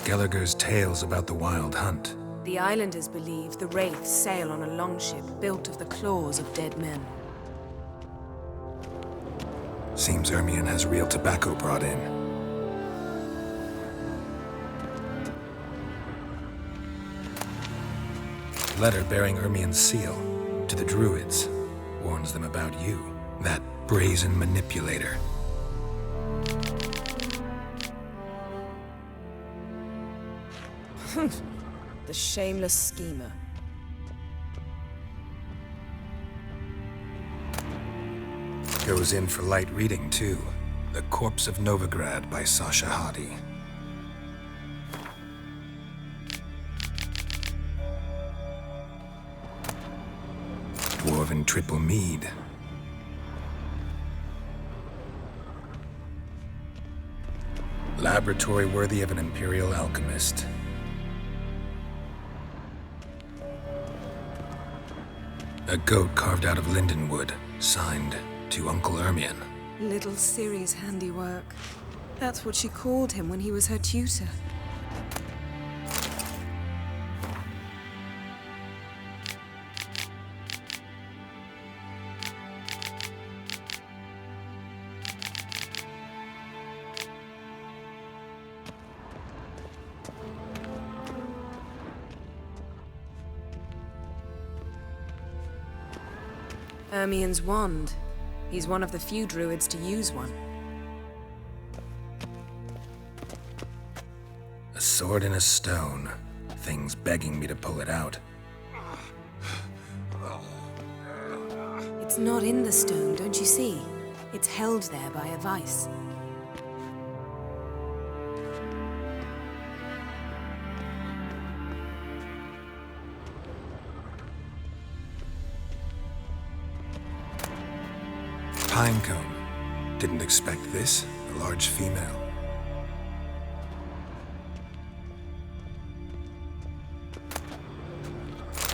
Skelliger's tales about the Wild Hunt. The islanders believe the wraiths sail on a longship built of the claws of dead men. Seems Ermion has real tobacco brought in. Letter bearing Ermion's seal to the Druids. Warns them about you, that brazen manipulator. The shameless schemer. Goes in for light reading, too. The Corpse of Novigrad by Sasha Hadi. Dwarven triple mead. Laboratory worthy of an imperial alchemist. A goat carved out of lindenwood, signed to Uncle Ermion. Little Ciri's handiwork. That's what she called him when he was her tutor. Ermion's wand. He's one of the few druids to use one. A sword in a stone. Thing's begging me to pull it out. It's not in the stone, don't you see? It's held there by a vice. Pinecone. Didn't expect this. A large female.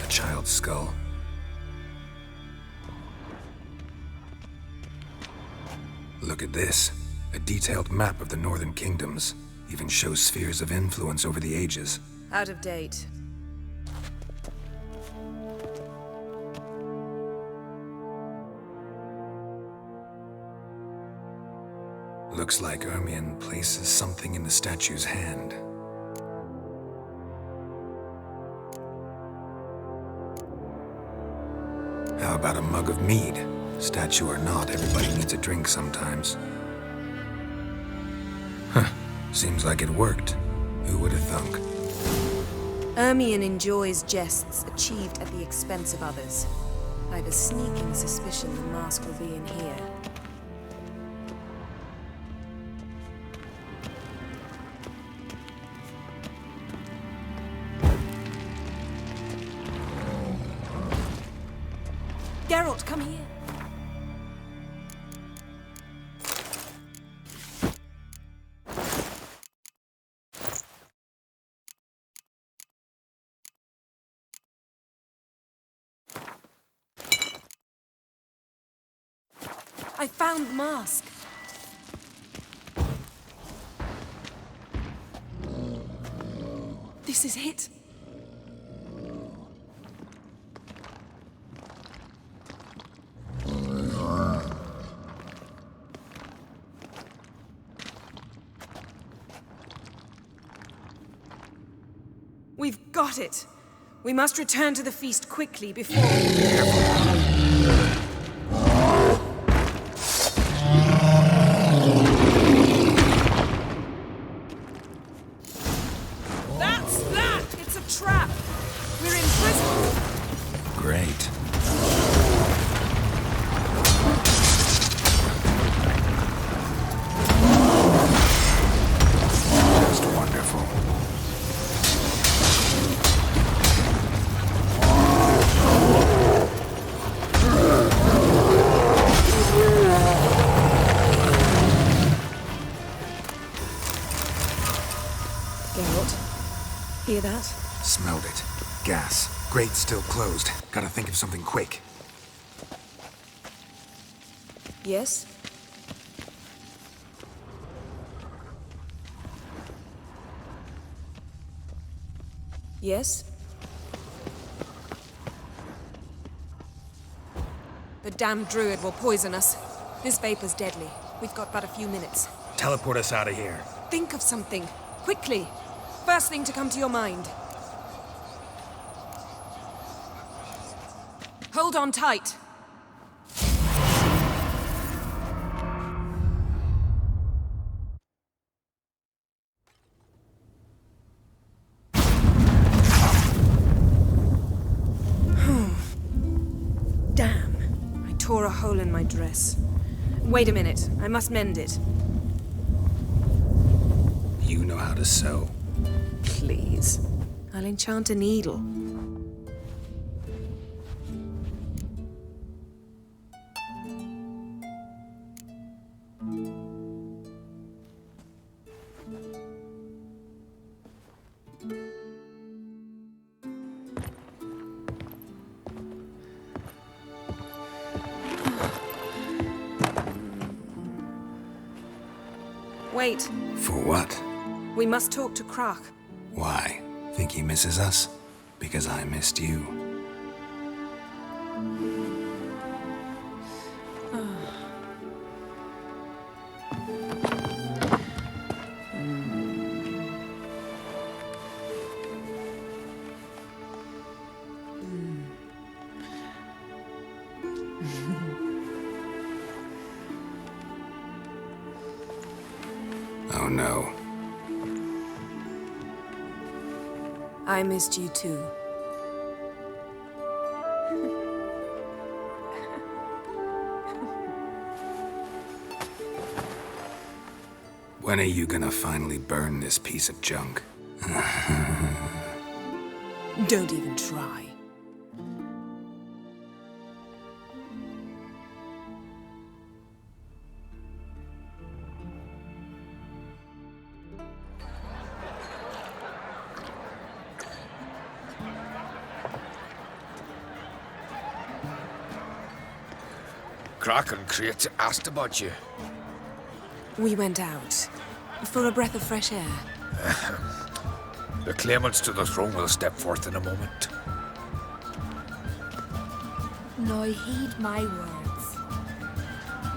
A child's skull. Look at this. A detailed map of the Northern Kingdoms. Even shows spheres of influence over the ages. Out of date. Looks like Ermion places something in the statue's hand. How about a mug of mead? Statue or not, everybody needs a drink sometimes. Huh. Seems like it worked. Who would have thunk? Ermion enjoys jests achieved at the expense of others. I've a sneaking suspicion the mask will be in here. Geralt, come here. I found the mask. This is it. We've got it. We must return to the feast quickly before... That's that! It's a trap! We're in prison! Great. Just wonderful. Geralt, hear that? Smelled it. Gas. Grate still closed. Gotta think of something quick. Yes? Yes? The damned druid will poison us. This vapor's deadly. We've got but a few minutes. Teleport us out of here. Think of something. Quickly. First thing to come to your mind. Hold on tight. Damn. I tore a hole in my dress. Wait a minute. I must mend it. You know how to sew. Please. I'll enchant a needle. Wait. For what? We must talk to Croc. Why? Think he misses us? Because I missed you. Oh no. I missed you too. When are you gonna finally burn this piece of junk? Don't even try. Croc and Crate asked about you. We went out. For a breath of fresh air. The claimants to the throne will step forth in a moment. Now heed my words.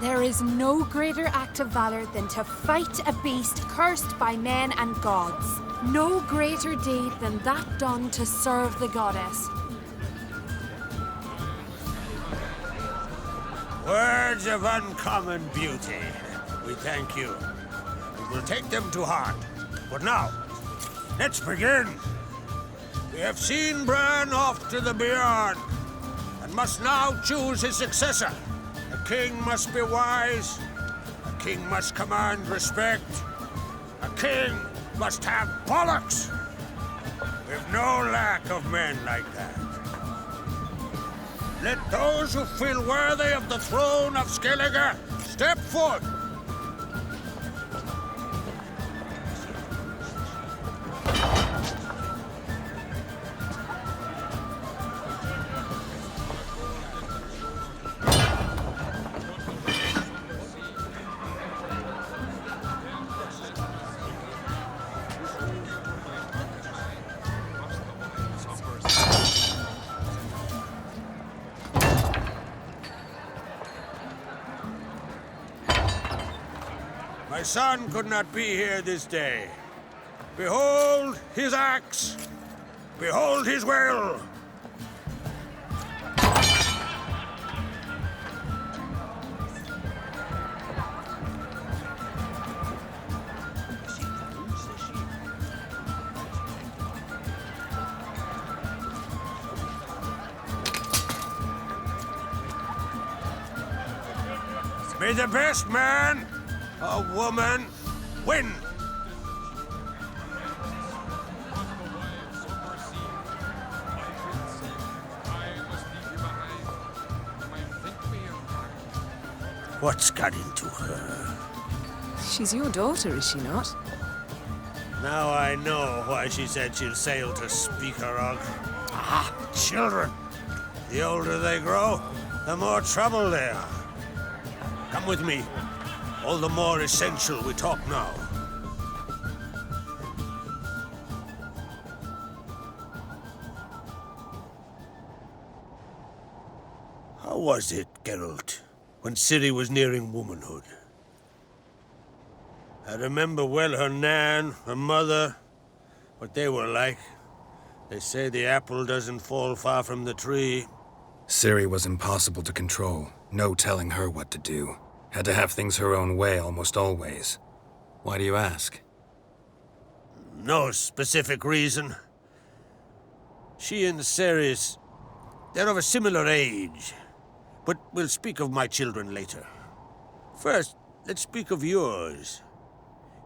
There is no greater act of valor than to fight a beast cursed by men and gods. No greater deed than that done to serve the goddess. Words of uncommon beauty. We thank you. We will take them to heart. But now, let's begin. We have seen Bran off to the beyond, and must now choose his successor. A king must be wise. A king must command respect. A king must have bollocks. We've no lack of men like that. Let those who feel worthy of the throne of Skellige step forth. My son could not be here this day. Behold his axe. Behold his will. May the best man or woman win. What's got into her? She's your daughter, is she not? Now I know why she said she'll sail to Speakerog. Ah, children. The older they grow, the more trouble they are. Come with me. All the more essential we talk now. How was it, Geralt, when Ciri was nearing womanhood? I remember well her nan, her mother, what they were like. They say the apple doesn't fall far from the tree. Ciri was impossible to control. No telling her what to do. Had to have things her own way almost always. Why do you ask? No specific reason. She and Ceres, they're of a similar age. But we'll speak of my children later. First, let's speak of yours.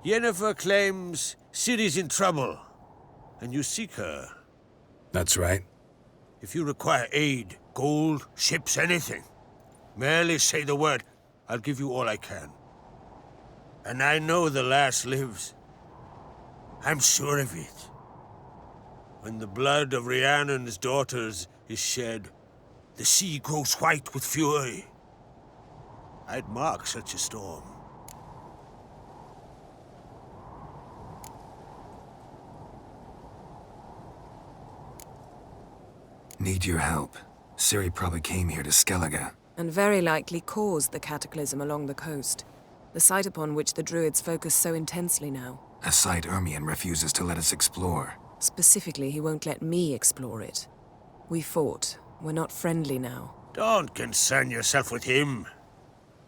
Yennefer claims Ciri's in trouble, and you seek her. That's right. If you require aid, gold, ships, anything, merely say the word. I'll give you all I can. And I know the lass lives. I'm sure of it. When the blood of Rhiannon's daughters is shed, the sea grows white with fury. I'd mark such a storm. Need your help. Ciri probably came here to Skellige. And very likely caused the cataclysm along the coast, the site upon which the Druids focus so intensely now. A site Ermion refuses to let us explore. Specifically, he won't let me explore it. We fought. We're not friendly now. Don't concern yourself with him.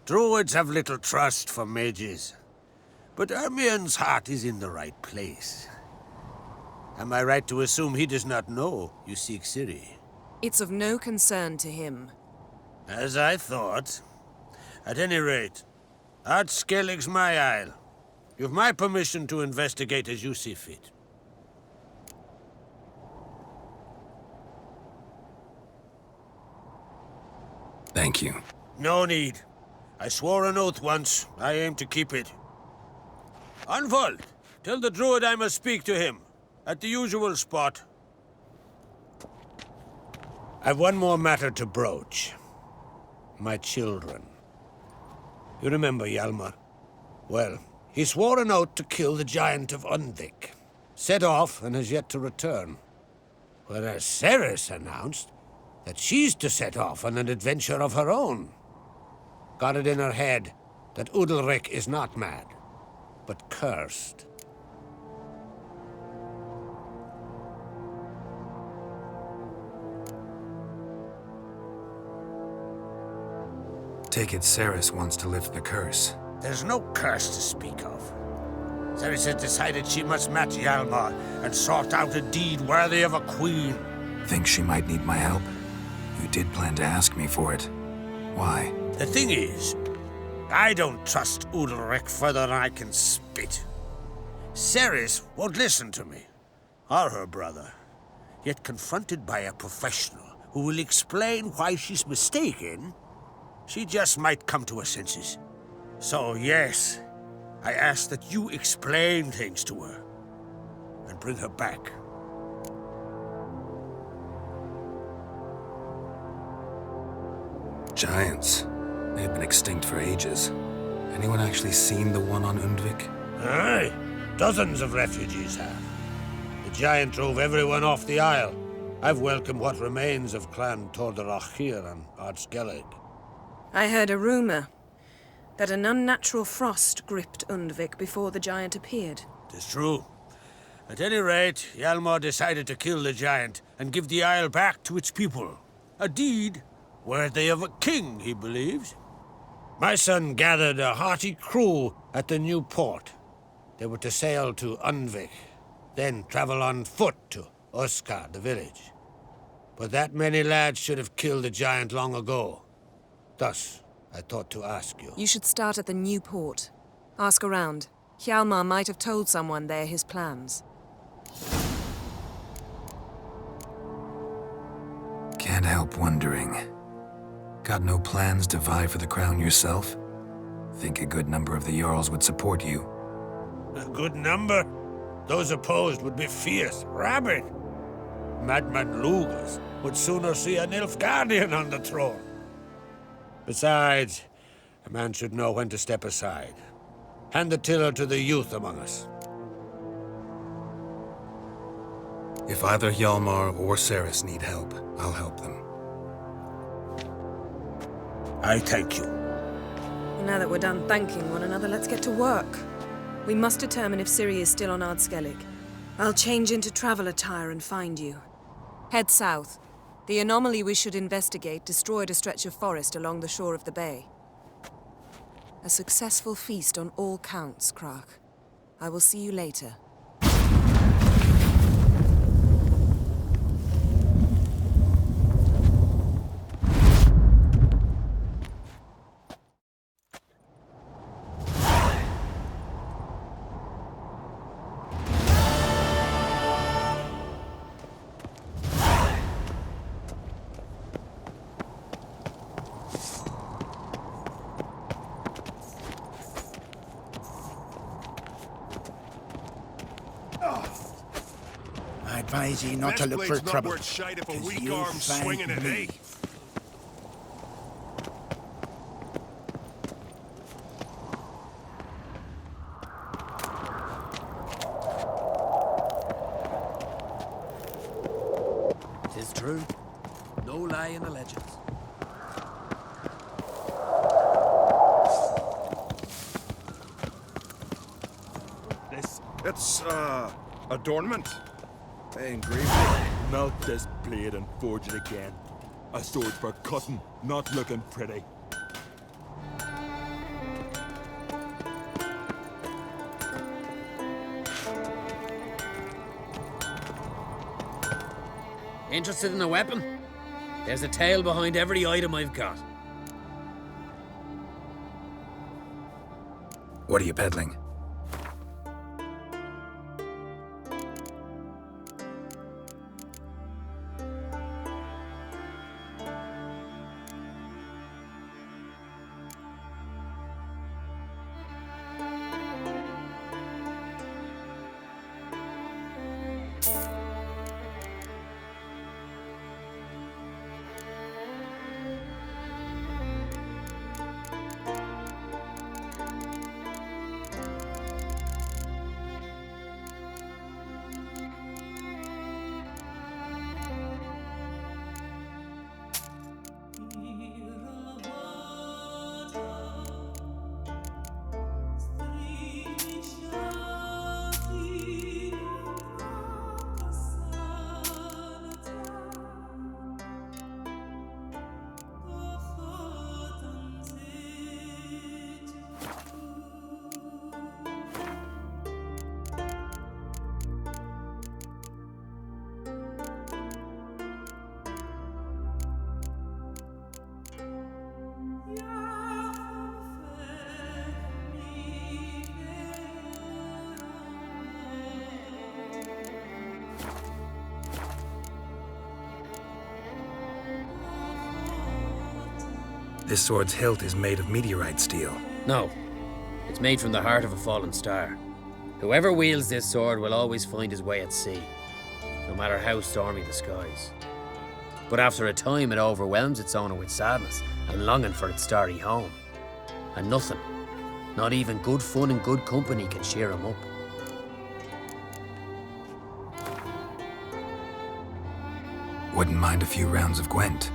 Druids have little trust for mages. But Ermion's heart is in the right place. Am I right to assume he does not know you seek Ciri? It's of no concern to him. As I thought. At any rate, Art Skellig's my isle. You've my permission to investigate as you see fit. Thank you. No need. I swore an oath once. I aim to keep it. Unfold! Tell the druid I must speak to him. At the usual spot. I've one more matter to broach. My children. You remember Hjalmar? Well, he swore an oath to kill the Giant of Undvik. Set off and has yet to return. Whereas Ceres announced that she's to set off on an adventure of her own. Got it in her head that Udalric is not mad, but cursed. Take it Ceres wants to lift the curse. There's no curse to speak of. Ceres has decided she must match Hjalmar and sort out a deed worthy of a queen. Think she might need my help? You did plan to ask me for it. Why? The thing is, I don't trust Udalric further than I can spit. Ceres won't listen to me, or her brother. Yet confronted by a professional who will explain why she's mistaken, she just might come to her senses. So yes, I ask that you explain things to her and bring her back. Giants. They've been extinct for ages. Anyone actually seen the one on Undvik? Aye, dozens of refugees have. The giant drove everyone off the isle. I've welcomed what remains of Clan Tordarach here on Ardskellig. I heard a rumor that an unnatural frost gripped Undvik before the giant appeared. Tis true. At any rate, Hjalmar decided to kill the giant and give the isle back to its people. A deed worthy of a king, he believes. My son gathered a hearty crew at the new port. They were to sail to Undvik, then travel on foot to Oskar, the village. But that many lads should have killed the giant long ago. Thus, I thought to ask you. You should start at the new port. Ask around. Hjalmar might have told someone there his plans. Can't help wondering. Got no plans to vie for the crown yourself? Think a good number of the Jarls would support you. A good number? Those opposed would be fierce, rabid. Madman Lugas would sooner see an Nilfgaardian on the throne. Besides, a man should know when to step aside. Hand the tiller to the youth among us. If either Hjalmar or Ceres need help, I'll help them. I thank you. And now that we're done thanking one another, let's get to work. We must determine if Ciri is still on Ardskellig. I'll change into travel attire and find you. Head south. The anomaly we should investigate destroyed a stretch of forest along the shore of the bay. A successful feast on all counts, Krach. I will see you later. I advise ye not to look for trouble. Not worth shite if a 'cause weak you'll arm find swinging it, me. eh? Tis true. No lie in the legends. It's, adornment. They engraved it. Melt this blade and forge it again. A sword for cutting, not looking pretty. Interested in a weapon? There's a tale behind every item I've got. What are you peddling? This sword's hilt is made of meteorite steel. No. It's made from the heart of a fallen star. Whoever wields this sword will always find his way at sea, no matter how stormy the skies. But after a time, it overwhelms its owner with sadness and longing for its starry home. And nothing, not even good fun and good company, can cheer him up. Wouldn't mind a few rounds of Gwent.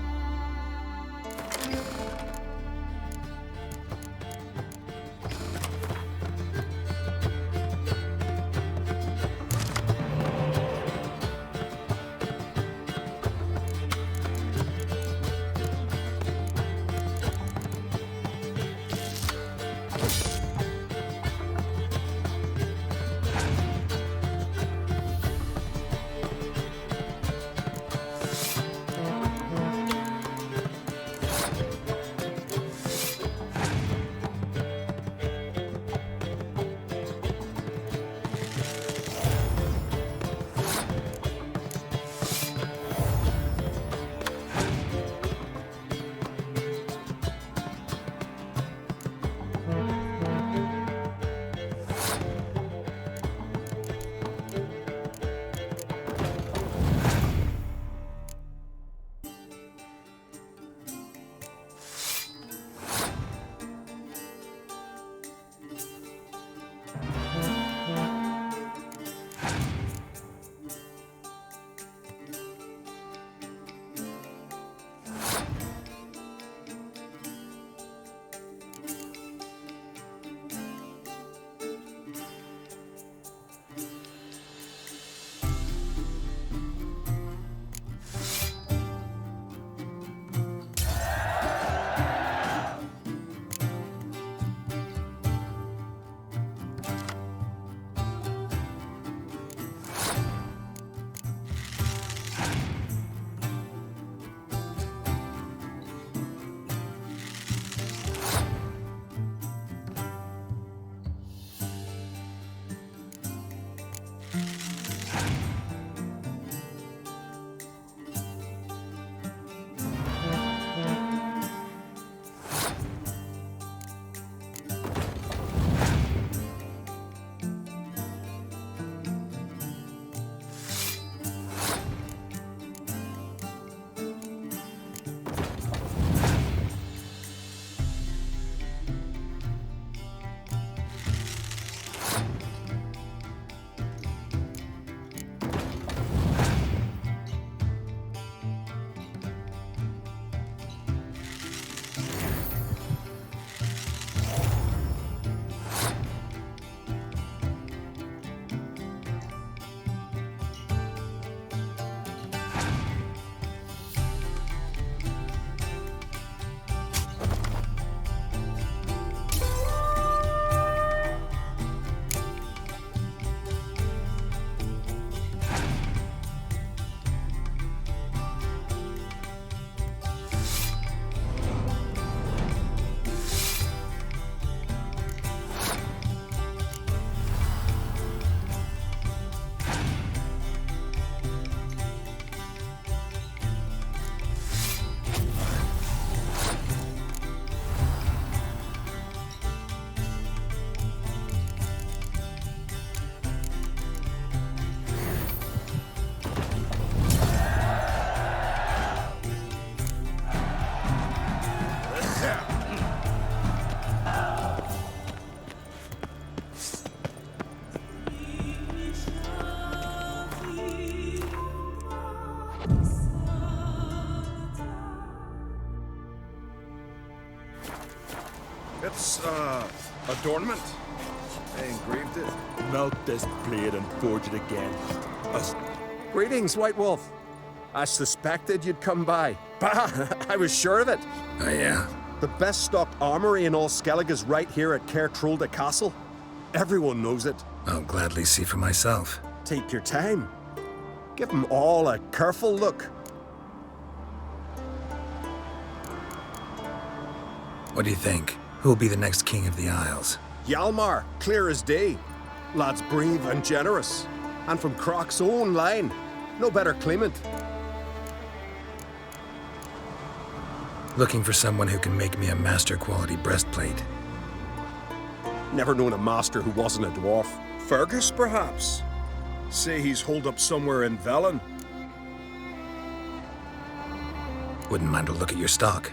It's, adornment. I engraved it. Melt this blade and forge it again. Greetings, White Wolf. I suspected you'd come by. Bah, I was sure of it. Oh, yeah? The best stocked armory in all Skellig is right here at Caer Trolde Castle. Everyone knows it. I'll gladly see for myself. Take your time. Give them all a careful look. What do you think? Who'll be the next king of the Isles? Hjalmar, clear as day. Lad's brave and generous. And from Croc's own line. No better claimant. Looking for someone who can make me a master-quality breastplate. Never known a master who wasn't a dwarf. Fergus, perhaps? Say he's holed up somewhere in Velen. Wouldn't mind a look at your stock.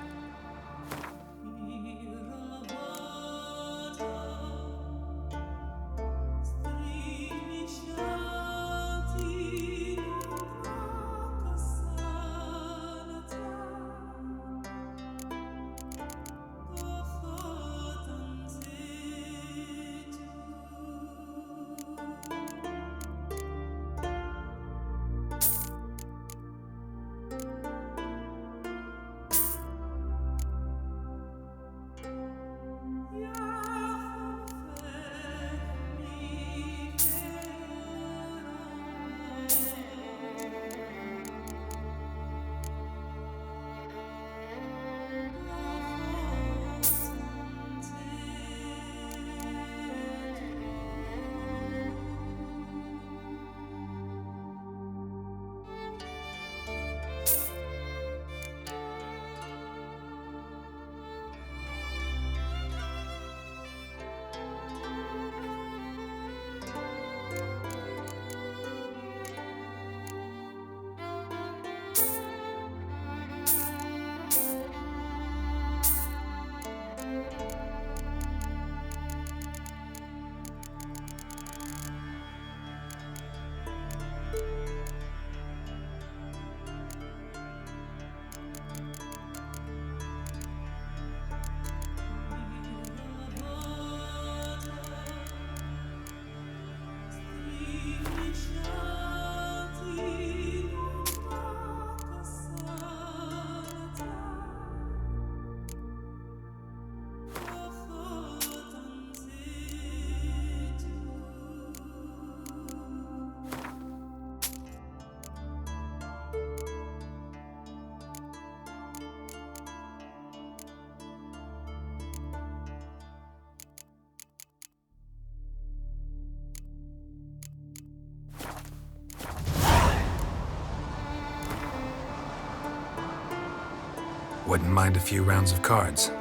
Wouldn't mind a few rounds of cards.